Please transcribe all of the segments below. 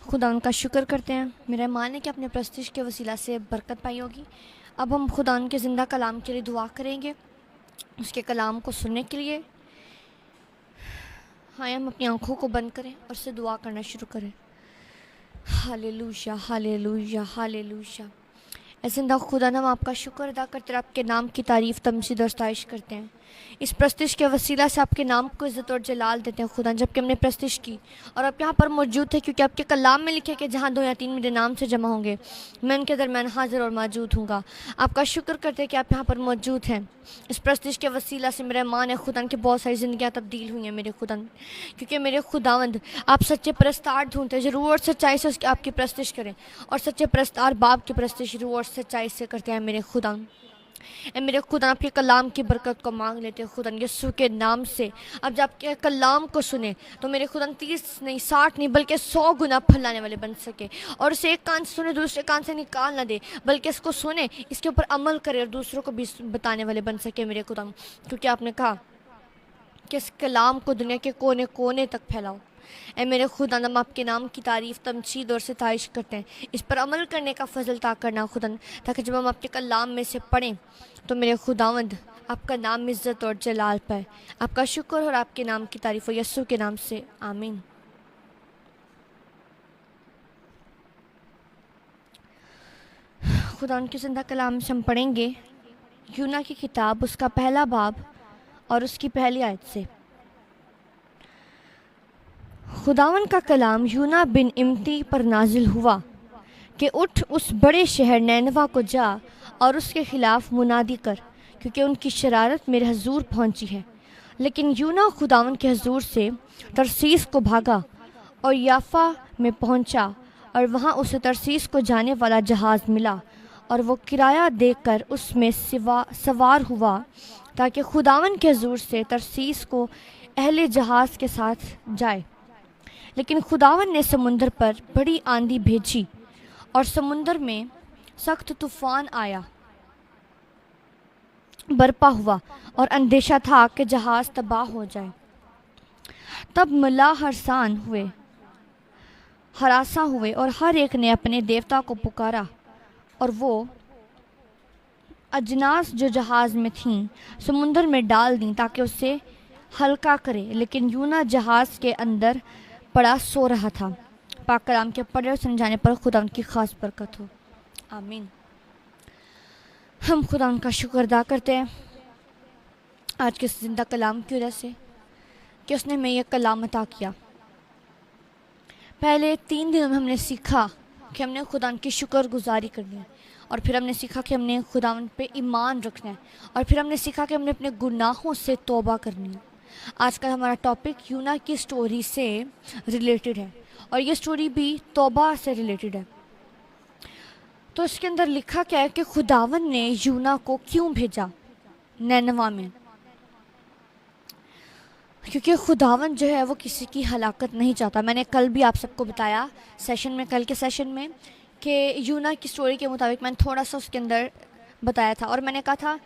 خدا ان کا شکر کرتے ہیں۔ میرا ایمان ہے کہ اپنے پرستش کے وسیلہ سے برکت پائی ہوگی۔ اب ہم خدا ان کے زندہ کلام کے لیے دعا کریں گے، اس کے کلام کو سننے کے لیے۔ ہاں، ہم اپنی آنکھوں کو بند کریں اور اس سے دعا کرنا شروع کریں۔ ہاللیلویا، ہاللیلویا، ہاللیلویا۔ اے زندہ خدا، ہم آپ کا شکر ادا کرتے ہیں، آپ کے نام کی تعریف تمجید اور ستائش کرتے ہیں۔ اس پرستش کے وسیلہ سے آپ کے نام کو عزت اور جلال دیتے ہیں خدا، جب کہ ہم نے پرستش کی اور آپ یہاں پر موجود تھے، کیونکہ آپ کے کلام میں لکھے کہ جہاں 2 یا 3 میرے نام سے جمع ہوں گے میں ان کے درمیان حاضر اور موجود ہوں گا۔ آپ کا شکر کرتے ہیں کہ آپ یہاں پر موجود ہیں۔ اس پرستش کے وسیلہ سے میرا ایمان ہے خدا کہ بہت ساری زندگیاں تبدیل ہوئی ہیں میرے خدا، کیونکہ میرے خداوند آپ سچے پرستار ڈھونڈتے ہیں، ضرور اور سچائی سے اس کی آپ کی پرستش کریں، اور سچے پرستار باپ کی پرستش ضرور اور سچائی سے کرتے ہیں میرے خدا۔ اے میرے خدا، آپ کے کلام کی برکت کو مانگ لیتے ہیں خدا یسوع کے نام سے۔ اب جب آپ کے کلام کو سنیں تو میرے خدا 30 نہیں 60 نہیں بلکہ 100 گنا پھل لانے والے بن سکے، اور اسے ایک کان سے سنے دوسرے کان سے نکال نہ دے، بلکہ اس کو سنے، اس کے اوپر عمل کرے اور دوسروں کو بھی بتانے والے بن سکے میرے خدا، کیونکہ آپ نے کہا کہ اس کلام کو دنیا کے کونے کونے تک پھیلاؤ۔ اے میرے خدا، ہم آپ کے نام کی تعریف تمجید اور ستائش کرتے ہیں، اس پر عمل کرنے کا فضل عطا کرنا خدا، تاکہ جب ہم آپ کے کلام میں سے پڑھیں تو میرے خداوند آپ کا نام عزت اور جلال پائے۔ آپ کا شکر اور آپ کے نام کی تعریف ہو یسوع کے نام سے، آمین۔ خدا ان کے زندہ کلام سے ہم پڑھیں گے یونا کی کتاب، اس کا پہلا باب اور اس کی پہلی آیت سے۔ خداون کا کلام یونا بن امتی پر نازل ہوا کہ اٹھ اس بڑے شہر نینوا کو جا اور اس کے خلاف منادی کر، کیونکہ ان کی شرارت میرے حضور پہنچی ہے۔ لیکن یونا خداون کے حضور سے ترسیس کو بھاگا اور یافا میں پہنچا، اور وہاں اسے ترسیس کو جانے والا جہاز ملا، اور وہ کرایہ دے کر اس میں سوار ہوا تاکہ خداون کے حضور سے ترسیس کو اہل جہاز کے ساتھ جائے۔ لیکن خداون نے سمندر پر بڑی آندھی بھیجی اور سمندر میں سخت طوفان آیا برپا ہوا، اور اندیشہ تھا کہ جہاز تباہ ہو جائے۔ تب ملاح ہراساں ہوئے اور ہر ایک نے اپنے دیوتا کو پکارا، اور وہ اجناس جو جہاز میں تھیں سمندر میں ڈال دیں تاکہ اسے ہلکا کرے۔ لیکن یونا جہاز کے اندر پڑا سو رہا تھا۔ پاک کلام کے پڑھے اور سمجھانے پر خدا ان کی خاص برکت ہو، آمین۔ ہم خدا ان کا شکر ادا کرتے ہیں آج کے زندہ کلام کی وجہ سے کہ اس نے ہمیں یہ کلام عطا کیا۔ پہلے 3 دنوں میں ہم نے سیکھا کہ ہم نے خدا ان کی شکر گزاری کرنی ہے، اور پھر ہم نے سیکھا کہ ہم نے خدا ان پہ ایمان رکھنا ہے، اور پھر ہم نے سیکھا کہ ہم نے اپنے گناہوں سے توبہ کرنی ہے۔ آج کل ہمارا ٹاپک یونا کی سٹوری سے ریلیٹڈ ہے، اور یہ سٹوری بھی توبہ سے ریلیٹڈ ہے۔ تو اس کے اندر لکھا کیا ہے کہ خداون نے یونا کو کیوں بھیجا نینوا میں، کیونکہ خداون جو ہے وہ کسی کی ہلاکت نہیں چاہتا۔ میں نے کل بھی آپ سب کو بتایا کل کے سیشن میں کہ یونا کی سٹوری کے مطابق میں نے تھوڑا سا اس کے اندر بتایا تھا، اور میں نے کہا تھا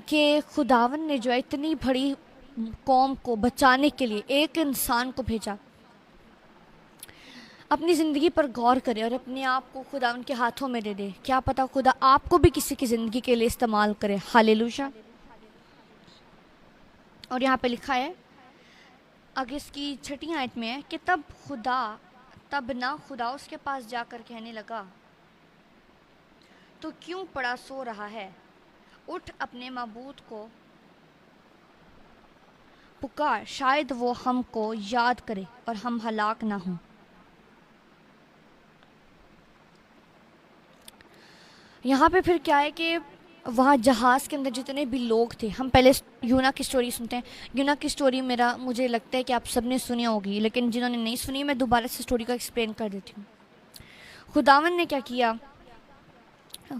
کہ خداون نے جو ہے اتنی بڑی قوم کو بچانے کے لیے ایک انسان کو بھیجا۔ اپنی زندگی پر غور کرے اور اپنے آپ کو خداون کے ہاتھوں میں دے دے، کیا پتہ خدا آپ کو بھی کسی کی زندگی کے لیے استعمال کرے، ہاللیلویا۔ اور یہاں پہ لکھا ہے آگے اس کی 6 آیت میں ہے کہ تب نہ خدا اس کے پاس جا کر کہنے لگا، تو کیوں پڑا سو رہا ہے، اٹھ اپنے معبود کو پکار، شاید وہ ہم کو یاد کرے اور ہم ہلاک نہ ہوں۔ یہاں پہ پھر کیا ہے کہ وہاں جہاز کے اندر جتنے بھی لوگ تھے، ہم پہلے یونا کی سٹوری سنتے ہیں۔ یونا کی سٹوری مجھے لگتا ہے کہ آپ سب نے سنی ہوگی، لیکن جنہوں نے نہیں سنی میں دوبارہ سے سٹوری کو ایکسپلین کر دیتی ہوں۔ خداون نے کیا کیا،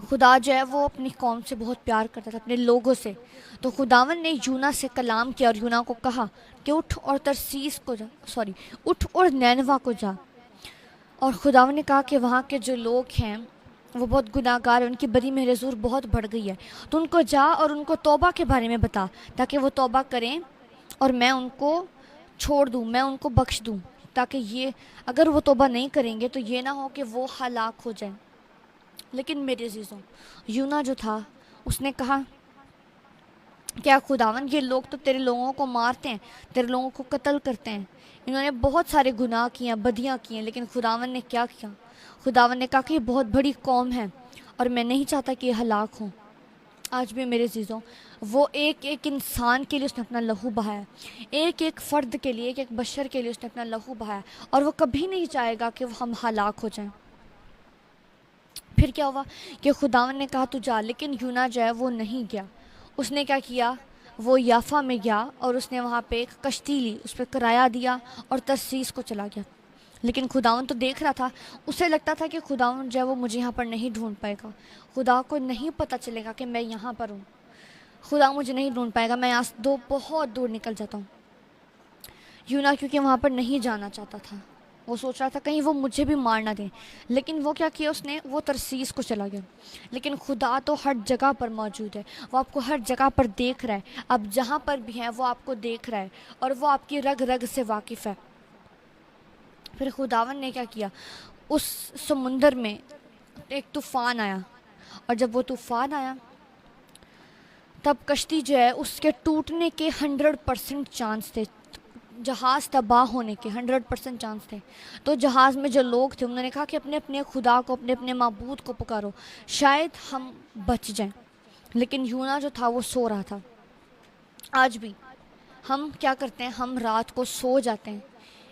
خدا جو ہے وہ اپنی قوم سے بہت پیار کرتا تھا، اپنے لوگوں سے۔ تو خداون نے یونا سے کلام کیا اور یونا کو کہا کہ اٹھ اور نینوا کو جا۔ اور خداون نے کہا کہ وہاں کے جو لوگ ہیں وہ بہت گناہ گار ہیں، ان کی بدی میرے حضور بہت بڑھ گئی ہے، تو ان کو جا اور ان کو توبہ کے بارے میں بتا، تاکہ وہ توبہ کریں اور میں ان کو چھوڑ دوں، میں ان کو بخش دوں، تاکہ یہ اگر وہ توبہ نہیں کریں گے تو یہ نہ ہو کہ وہ ہلاک ہو جائیں۔ لیکن میرے عزیزوں، یونا جو تھا اس نے کہا کیا خداوند یہ لوگ تو تیرے لوگوں کو مارتے ہیں، تیرے لوگوں کو قتل کرتے ہیں، انہوں نے بہت سارے گناہ کیے ہیں، بدیاں کی ہیں، لیکن خداوند نے کیا کیا؟ خداوند نے کہا کہ یہ بہت بڑی قوم ہے اور میں نہیں چاہتا کہ یہ ہلاک ہوں۔ آج بھی میرے عزیزوں، وہ ایک ایک انسان کے لیے اس نے اپنا لہو بہایا، ایک ایک فرد کے لیے، ایک ایک بشر کے لیے اس نے اپنا لہو بہایا، اور وہ کبھی نہیں چاہے گا کہ ہم ہلاک ہو جائیں۔ پھر کیا ہوا کہ خداوند نے کہا تو جا، لیکن یونا جو ہے وہ نہیں گیا۔ اس نے کیا کیا؟ وہ یافا میں گیا اور اس نے وہاں پہ ایک کشتی لی، اس پہ کرایہ دیا اور ترسیس کو چلا گیا۔ لیکن خداوند تو دیکھ رہا تھا، اسے لگتا تھا کہ خداوند جو ہے وہ مجھے یہاں پر نہیں ڈھونڈ پائے گا، خدا کو نہیں پتہ چلے گا کہ میں یہاں پر ہوں، خدا مجھے نہیں ڈھونڈ پائے گا، میں یہاں سے بہت دور نکل جاتا ہوں۔ یونا کیونکہ وہاں پر نہیں جانا چاہتا تھا، وہ سوچ رہا تھا کہیں وہ مجھے بھی مار نہ دیں، لیکن وہ کیا کیا اس نے؟ وہ ترسیس کو چلا گیا۔ لیکن خدا تو ہر جگہ پر موجود ہے، وہ آپ کو ہر جگہ پر دیکھ رہا ہے، آپ جہاں پر بھی ہیں وہ آپ کو دیکھ رہا ہے اور وہ آپ کی رگ رگ سے واقف ہے۔ پھر خداوند نے کیا کیا؟ اس سمندر میں ایک طوفان آیا، اور جب وہ طوفان آیا تب کشتی جو ہے اس کے ٹوٹنے کے 100% چانس تھے، جہاز تباہ ہونے کے 100% چانس تھے۔ تو جہاز میں جو لوگ تھے انہوں نے کہا کہ اپنے اپنے خدا کو، اپنے اپنے معبود کو پکارو، شاید ہم بچ جائیں۔ لیکن یونا جو تھا وہ سو رہا تھا۔ آج بھی ہم کیا کرتے ہیں؟ ہم رات کو سو جاتے ہیں۔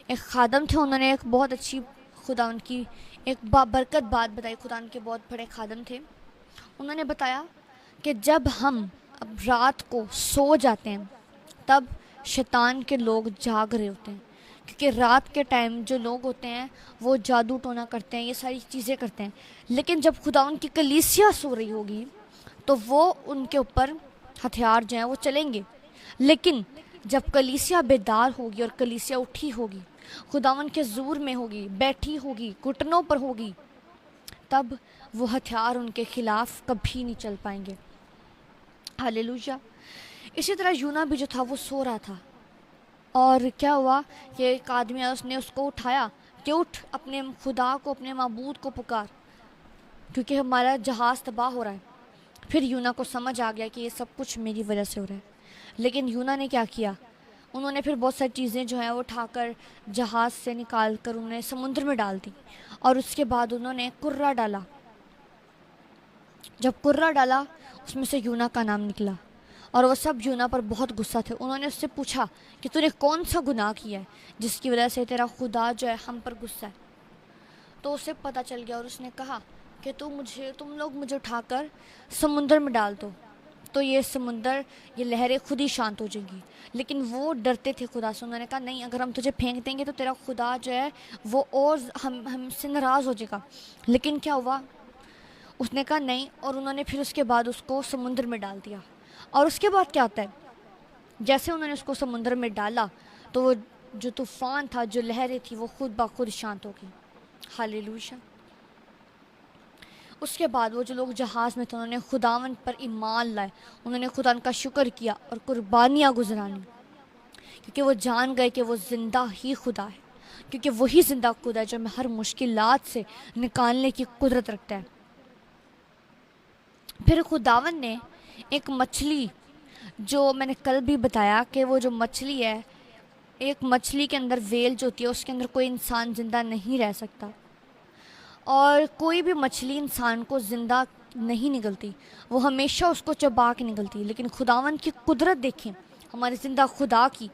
ایک خادم تھے، انہوں نے ایک بہت اچھی خداوند کی ایک برکت بات بتائی، خداوند کے بہت بڑے خادم تھے، انہوں نے بتایا کہ جب ہم اب رات کو سو جاتے ہیں تب شیطان کے لوگ جاگ رہے ہوتے ہیں، کیونکہ رات کے ٹائم جو لوگ ہوتے ہیں وہ جادو ٹونا کرتے ہیں، یہ ساری چیزیں کرتے ہیں۔ لیکن جب خداوند کی کلیسیا سو رہی ہوگی تو وہ ان کے اوپر ہتھیار جو ہیں وہ چلیں گے۔ لیکن جب کلیسیا بیدار ہوگی اور کلیسیا اٹھی ہوگی، خداوند کے حضور میں ہوگی، بیٹھی ہوگی، گھٹنوں پر ہوگی، تب وہ ہتھیار ان کے خلاف کبھی نہیں چل پائیں گے۔ ہاللویا۔ اسی طرح یونا بھی جو تھا وہ سو رہا تھا، اور کیا ہوا کہ ایک آدمی اس نے اس کو اٹھایا کہ اٹھ، اپنے خدا کو، اپنے معبود کو پکار، کیونکہ ہمارا جہاز تباہ ہو رہا ہے۔ پھر یونا کو سمجھ آ گیا کہ یہ سب کچھ میری وجہ سے ہو رہا ہے۔ لیکن یونا نے کیا کیا؟ انہوں نے پھر بہت ساری چیزیں جو ہیں وہ اٹھا کر جہاز سے نکال کر انہوں نے سمندر میں ڈال دی، اور اس کے بعد انہوں نے کرہ ڈالا۔ جب کرہ ڈالا اس میں سے یونا کا نام نکلا، اور وہ سب یونا پر بہت غصہ تھے۔ انہوں نے اس سے پوچھا کہ تو نے کون سا گناہ کیا ہے جس کی وجہ سے تیرا خدا جو ہے ہم پر غصہ ہے؟ تو اسے پتہ چل گیا، اور اس نے کہا کہ تم لوگ مجھے اٹھا کر سمندر میں ڈال دو، تو یہ سمندر، یہ لہریں خود ہی شانت ہو جائیں گی۔ لیکن وہ ڈرتے تھے خدا سے، انہوں نے کہا نہیں، اگر ہم تجھے پھینک دیں گے تو تیرا خدا جو ہے وہ اور ہم سے ناراض ہو جائے گا۔ لیکن کیا ہوا؟ اس نے کہا نہیں، اور انہوں نے پھر اس کے بعد اس کو سمندر میں ڈال دیا۔ اور اس کے بعد کیا ہوتا ہے؟ جیسے انہوں نے اس کو سمندر میں ڈالا تو وہ جو طوفان تھا، جو لہریں تھیں، وہ خود بخود شانت ہو گئی۔ ہاللویا۔ اس کے بعد وہ جو لوگ جہاز میں تھے انہوں نے خداوند پر ایمان لائے، انہوں نے خدا کا شکر کیا اور قربانیاں گزرانی، کیونکہ وہ جان گئے کہ وہ زندہ ہی خدا ہے، کیونکہ وہی زندہ خدا ہے جو ہمیں ہر مشکلات سے نکالنے کی قدرت رکھتا ہے۔ پھر خداوند نے ایک مچھلی، جو میں نے کل بھی بتایا کہ وہ جو مچھلی ہے، ایک مچھلی کے اندر ویل جو ہوتی ہے اس کے اندر کوئی انسان زندہ نہیں رہ سکتا، اور کوئی بھی مچھلی انسان کو زندہ نہیں نگلتی، وہ ہمیشہ اس کو چبا کے نگلتی۔ لیکن خداوند کی قدرت دیکھیں، ہمارے زندہ خدا کی،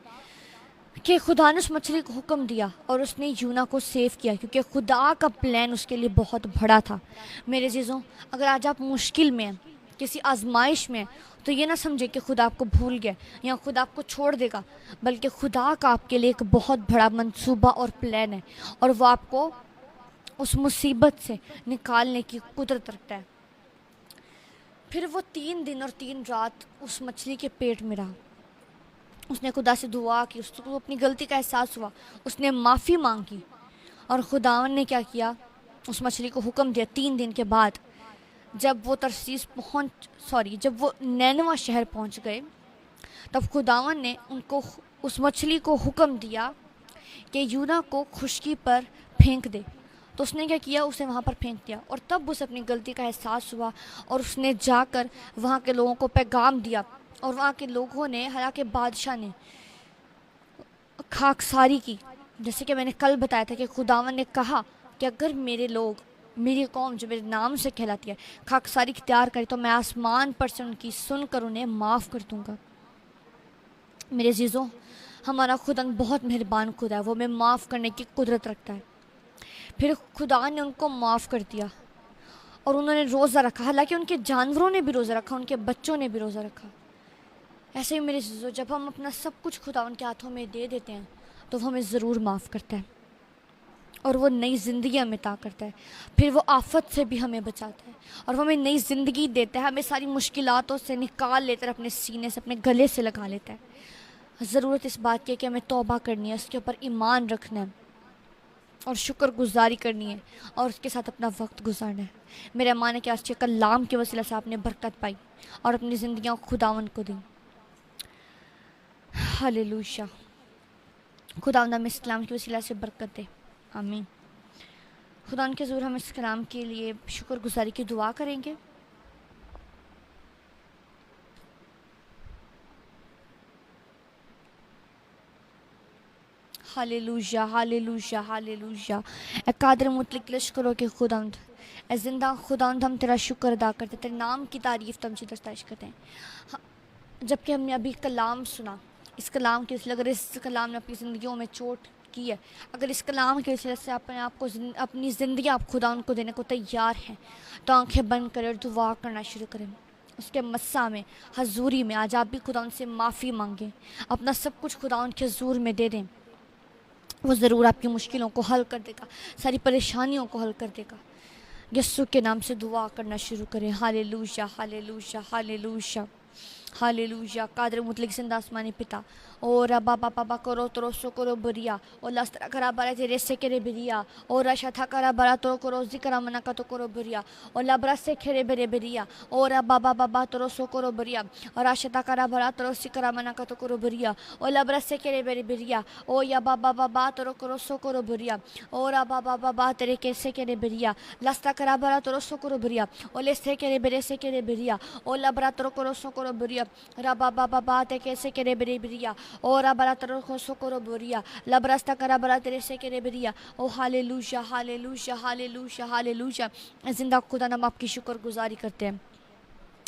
کہ خدا نے اس مچھلی کو حکم دیا اور اس نے یونا کو سیو کیا، کیونکہ خدا کا پلان اس کے لیے بہت بڑا تھا۔ میرے عزیزوں، اگر آج آپ مشکل میں ہیں، کسی آزمائش میں، تو یہ نہ سمجھے کہ خدا آپ کو بھول گیا یا خدا آپ کو چھوڑ دے گا، بلکہ خدا کا آپ کے لیے ایک بہت بڑا منصوبہ اور پلان ہے، اور وہ آپ کو اس مصیبت سے نکالنے کی قدرت رکھتا ہے۔ پھر وہ 3 دن اور 3 رات اس مچھلی کے پیٹ میں رہا، اس نے خدا سے دعا کی، اس کو اپنی غلطی کا احساس ہوا، اس نے معافی مانگی، اور خداوند نے کیا کیا؟ اس مچھلی کو حکم دیا 3 دن کے بعد، جب وہ نینوا شہر پہنچ گئے، تب خداوند نے اس مچھلی کو حکم دیا کہ یونا کو خشکی پر پھینک دے، تو اس نے کیا کیا، اسے وہاں پر پھینک دیا، اور تب اسے اپنی غلطی کا احساس ہوا اور اس نے جا کر وہاں کے لوگوں کو پیغام دیا، اور وہاں کے لوگوں نے، حالانکہ بادشاہ نے خاکساری کی، جیسے کہ میں نے کل بتایا تھا کہ خداوند نے کہا کہ اگر میرے لوگ، میری قوم جو میرے نام سے کہلاتی ہے، خاکساری اختیار کرے تو میں آسمان پر سے ان کی سن کر انہیں معاف کر دوں گا۔ میرے عزیزوں، ہمارا خداوند بہت مہربان خدا ہے، وہ ہمیں معاف کرنے کی قدرت رکھتا ہے۔ پھر خدا نے ان کو معاف کر دیا اور انہوں نے روزہ رکھا، حالانکہ ان کے جانوروں نے بھی روزہ رکھا، ان کے بچوں نے بھی روزہ رکھا۔ ایسے ہی میرے عزیزوں، جب ہم اپنا سب کچھ خداوند کے ہاتھوں میں دے دیتے ہیں تو وہ ہمیں ضرور معاف کرتا ہے اور وہ نئی زندگی ہمیں عطا کرتا ہے، پھر وہ آفت سے بھی ہمیں بچاتا ہے اور وہ ہمیں نئی زندگی دیتا ہے، ہمیں ساری مشکلاتوں سے نکال لیتا ہے، اپنے سینے سے، اپنے گلے سے لگا لیتا ہے۔ ضرورت اس بات کی ہے کہ ہمیں توبہ کرنی ہے، اس کے اوپر ایمان رکھنا ہے اور شکر گزاری کرنی ہے اور اس کے ساتھ اپنا وقت گزارنا ہے۔ میرا مان ہے کہ آج کے کلام کے وسیلہ سے آپ نے برکت پائی اور اپنی زندگیاں خداوند کو دیں۔ ہاللویا۔ خداوند ہمیں اس کلام کے وسیلہ سے برکت دے، آمین۔ خداوند کے حضور ہم اس کلام کے لیے شکر گزاری کی دعا کریں گے۔ ہاللویا، ہاللویا، ہاللویا۔ اے قادر مطلق لشکروں کے خداوند، اے زندہ خداوند، ہم تیرا شکر ادا کرتے ہیں، تیرے نام کی تعریف تمجید اور ستائش کرتے ہیں۔ جبکہ ہم نے ابھی کلام سنا، اس کلام کے وسیلے، اگر اس کلام نے اپنی زندگیوں میں چوٹ کی ہے، اگر اس کلام کے وسیلے سے اپنے آپ کو، اپنی زندگی آپ خداوند کو دینے کو تیار ہیں، تو آنکھیں بند کریں اور دعا کرنا شروع کریں۔ اس کے مسا میں، حضوری میں آج آپ بھی خداوند سے معافی مانگیں، اپنا سب کچھ خداوند کے حضور میں دے دیں، وہ ضرور آپ کی مشکلوں کو حل کر دے گا، ساری پریشانیوں کو حل کر دے گا۔ یسوع کے نام سے دعا کرنا شروع کریں۔ ہاللویا، ہاللویا، ہاللویا، ہاللویا۔ قادر مطلق زندہ آسمانی پتا، او ربا بابا با کرو ترو سو کرو بریا، او لاسترا کرا برا تیرے سے کرے بریا، او راشا تھا کرا برا تو کرو ذکر منا کا تو کرو بریا، او لبرا سے کھرے برے بریا، او ربا بابا با ترو سو کرو بریا، اور راشا تھا کرا برا ترو ذکر منا کا تو کرو بریا، او لبرا سے کھرے برے بریا، او یا بابا بابا ترو کرو سو کرو بریا، او ربا بابا با تیرے کیسے کرے بریا، لاستا کرا برا ترو سو کرو بریا، او لے سے کرے برے سے کرے بریا، او لبرا ترو کرو سو کرو بریا، ربا بابا با تے کیسے کرے برے بریا، او ربا ترو کرو سو کرو بریا، لبراستا کرا برا تیرے سے کرے بریا۔ او ہاللویا، ہاللویا، ہاللویا، ہاللویا۔ زندہ خدا ہم آپ کی شکر گزاری کرتے ہیں،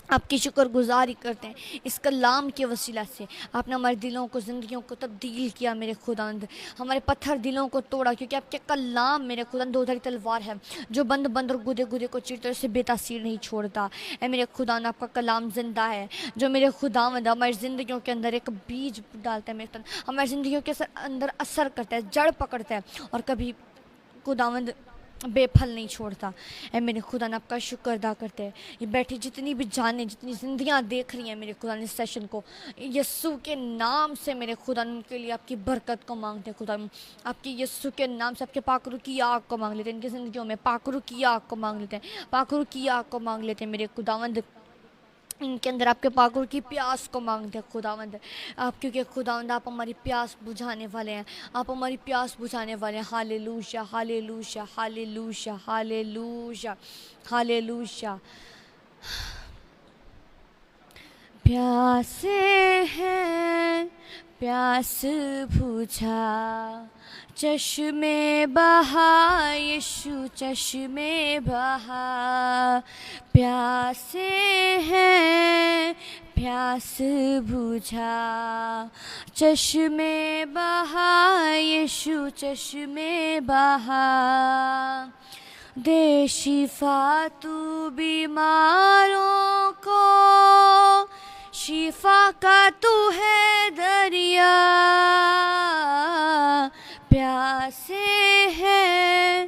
آپ کی شکر گزاری کرتے ہیں۔ اس کلام کے وسیلہ سے آپ نے ہمارے دلوں کو، زندگیوں کو تبدیل کیا میرے خداوند، ہمارے پتھر دلوں کو توڑا، کیونکہ آپ کے کلام میرے خداوند دو-دھاری تلوار ہے جو بند بند اور گدے گدے کو چیرتے اسے بے تاثیر نہیں چھوڑتا۔ اے میرے خداوند، آپ کا کلام زندہ ہے جو میرے خداوند ہماری زندگیوں کے اندر ایک بیج ڈالتا ہے، میرے خداوند ہماری زندگیوں کے اندر اثر کرتا ہے، جڑ پکڑتا ہے اور کبھی خداوند بے پھل نہیں چھوڑتا۔ اے میرے خدا نے آپ کا شکر ادا کرتے ہیں۔ یہ بیٹھی جتنی بھی جانیں، جتنی زندگیاں دیکھ رہی ہیں میرے خدا نے اس سیشن کو، یسوع کے نام سے میرے خدا نے ان کے لیے آپ کی برکت کو مانگتے ہیں۔ خدا آپ کی یسوع کے نام سے آپ کے پاک روح کی آگ کو مانگ لیتے ہیں، ان کی زندگیوں میں پاک روح کی آگ کو مانگ لیتے ہیں، پاک روح کی آگ کو مانگ لیتے ہیں میرے خداوند، ان کے اندر آپ کے پاک روح کی پیاس کو مانگتے ہیں خداوند آپ، کیونکہ خداوند آپ ہماری پیاس بجھانے والے ہیں، آپ ہماری پیاس بجھانے والے ہیں۔ ہاللویا، ہاللویا، ہاللویا، ہاللویا، ہاللویا۔ پیاسے ہیں پیاس بجھا، چشمے بہا یشوع چشمے بہا، پیاسے ہیں پیاس بجھا، چشمے بہا یشوع چشمے بہا، دے شفا تو بیماروں کو، شفا کا تو ہے دریا، پیاسے ہیں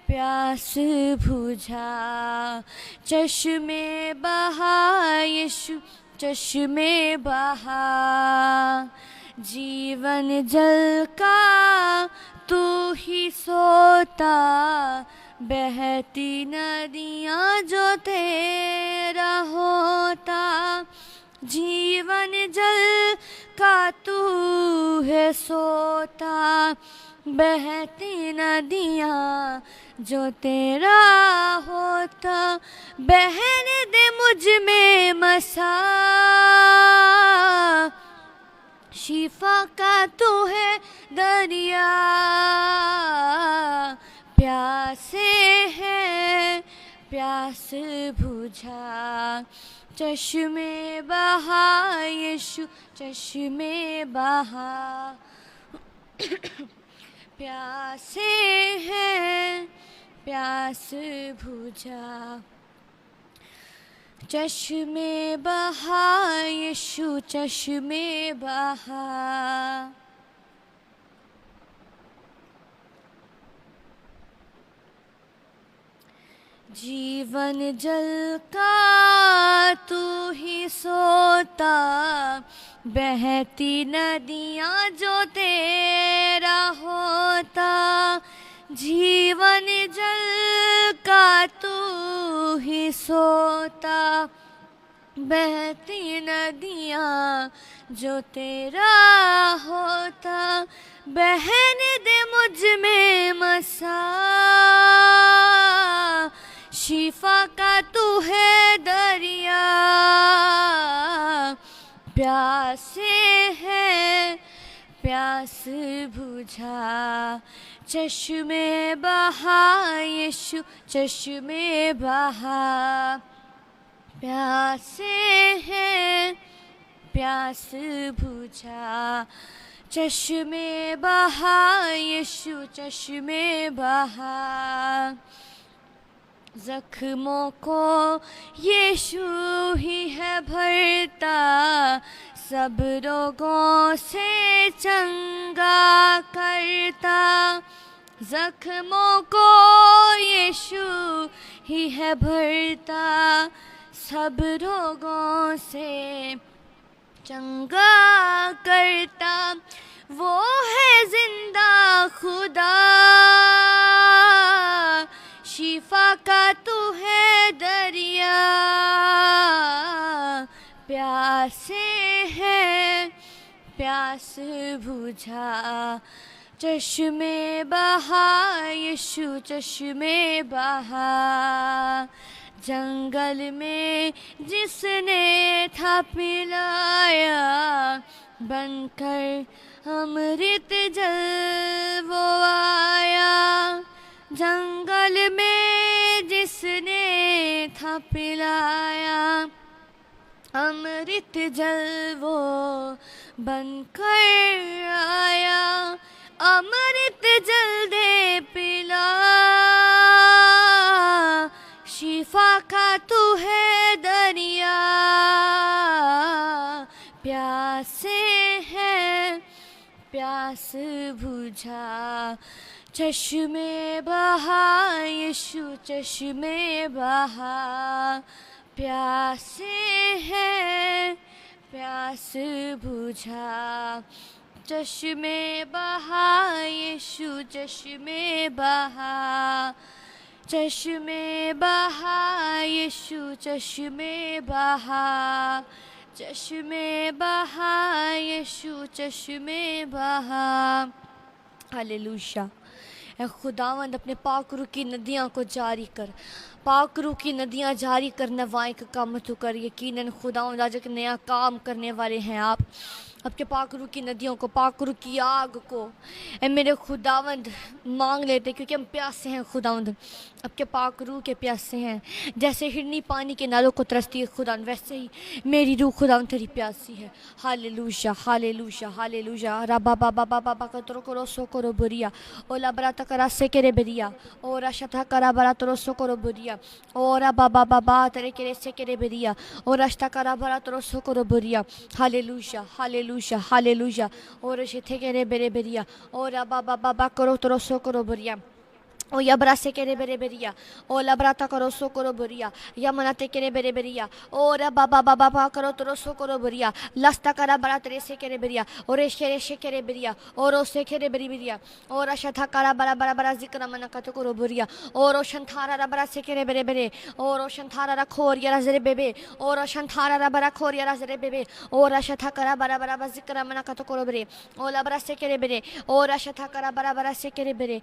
پیاس بجھا، چشمے بہا یشوع چشمے بہا، جیون جل کا تو ہی سوتا، بہتی ندیاں جو تیرا ہوتا، جیون جل کا تو ہے سوتا، بہتی ندیاں جو تیرا ہوتا، بہنے دے مجھ میں مسا، شفا کا تو ہے دریا، پیاسے ہیں پیاس بجھا، چشمے بہا یشو چشمے بہا، پیاسے ہیں پیاس بجھا، چشمے بہا یشو چشمے بہا۔ جیون جل کا تو ہی سوتا، بہتی ندیاں جو تیرا ہوتا، جیون جل کا تو ہی سوتا، بہتی ندیاں جو تیرا ہوتا، بہنے دے مجھ میں مسا، شفا کا تو ہے دریا، پیاسے ہیں پیاس بجھا، چشمے بہا یشو چشمے بہا، پیاسے ہیں پیاس بجھا، چشمے بہا یشو چشمے بہا، زخموں کو یشو ہی ہے بھرتا، سب روگوں سے چنگا کرتا، زخموں کو یشو ہی ہے بھرتا، سب روگوں سے چنگا کرتا، وہ ہے زندہ خدا، شفا کا تو ہے دریا، پیاسے ہیں پیاس بجھا، چشمے بہا یشو چشمے بہا، جنگل میں جس نے تھا پلایا، بن کر امرت جل وہ آیا، جنگل میں جس نے تھا پلایا، امرت جل وہ بن کر آیا، امرت جل دے پلا، شفا کا تو ہے دریا، پیاسے ہیں پیاس بجھا، چشمے بہا یشو چشمے بہا، پیاسے ہیں پیاس بجھا، چشمے بہا یشو چشمے بہا، چشمے بہا یشو چشمے بہا، چشمے بہا یشو چشمے بہا۔ ہاللویا۔ اے خداوند اپنے پاک روح کی ندیاں کو جاری کر، پاک روح کی ندیاں جاری کرنے والے کا کام تو کر، یقیناً خداوند آج ایک نیا کام کرنے والے ہیں آپ کے پاک روح کی ندیوں کو، پاک روح کی آگ کو اے میرے خداوند مانگ لیتے، کیونکہ ہم پیاسے ہیں خداوند، آپ کے پاک روح کے پیاسے ہیں، جیسے ہرنی پانی کے نالوں کو ترستی ہے خداوند، ویسے ہی میری روح خداوند تیری پیاسی ہے۔ ہاللویا ہاللویا ہاللویا۔ ربا بابا بابا بکترو کرو سو کرو بریا، اولا براتا کرا سے کرے بریا، اورا شتا کرا براترو سو کرو بریا، اورا بابا بابا ترے کرے سے کرے بریا، اورا شتا کرا براترو سو کرو بریا۔ ہاللویا ہاللویا ہاللویا۔ اور شتے کرے برے بریا، اورا بابا بابا کرو ترو سو کرو بریا۔ O ya brase kere bere beria, o la brata karo sokoro beria, ya manate kere bere beria, o ra baba baba ba karo toro sokoro beria, lasta kara bara tere se kere beria, o re she kere beria, o ro se kere beri beria, o ra shatha kara bara bara bara zikra mana kato koro beria, o ro shanthara ra bara se kere bere bere, o ro shanthara ra khor ya ra zere bebe, o ro shanthara ra bara khor ya ra zere bebe, o ra shatha kara bara bara bara zikra mana kato koro bere, o la bara se kere bere, o ra shatha kara bara bara se kere bere.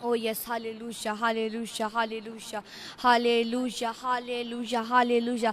Oh yes, hallelujah, hallelujah, hallelujah, hallelujah, hallelujah, hallelujah.